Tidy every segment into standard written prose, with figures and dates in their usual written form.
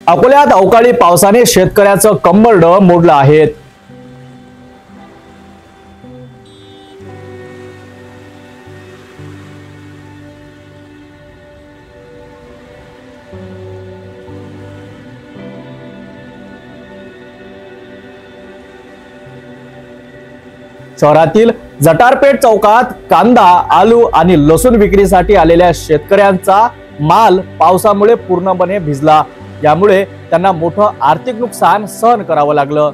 अकोल्यात अवकाळी पावसाने शेतकऱ्याचं कंबरड मोडलं आहे। शहरातील जटारपेठ चौकात कांदा, आलू आणि लसूण विक्रीसाठी आलेल्या शेतकऱ्यांचा माल पावसामुळे पूर्णपणे भिजला। यामुळे त्यांना मोठं आर्थिक नुकसान सहन करावं लागलं।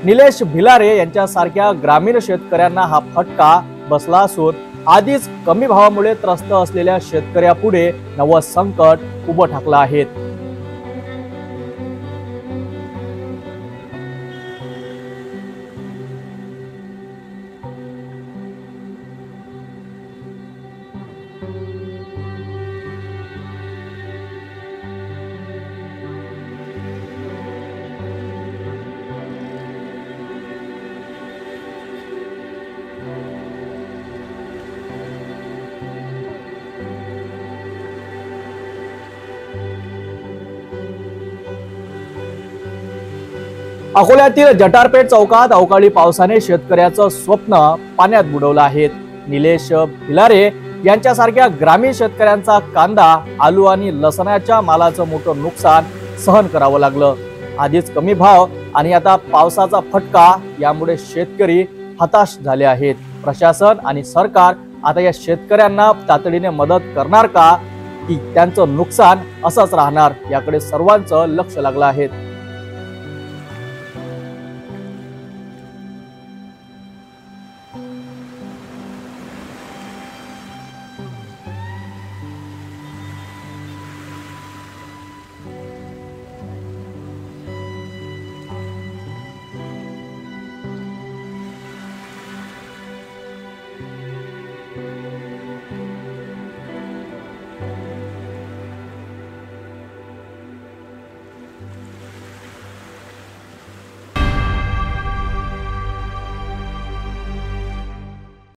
निलेश भिलारे यांच्यासारख्या ग्रामीण शेतकऱ्यांना हा फटका बसला असून आधीच कमी भावामुळे त्रस्त असलेल्या शेतकऱ्यापुढे नवं संकट उभं ठाकलं आहे। अकोल्यातील जटारपेठ चौकात अवकाळी पावसाने शेतकऱ्याचं स्वप्न पाण्यात बुडवलं आहे। निलेश भिलारे यांच्यासारख्या ग्रामीण शेतकऱ्यांचा कांदा, आलू आणि लसणाच्या मालाचं मोठं नुकसान सहन करावं लागलं। आधीच कमी भाव आणि आता पावसाचा फटका, यामुळे शेतकरी हताश झाले आहेत। प्रशासन आणि सरकार आता या शेतकऱ्यांना तातडीने मदत करणार का, की त्यांचं नुकसान असंच राहणार, याकडे सर्वांचं लक्ष लागलं आहे।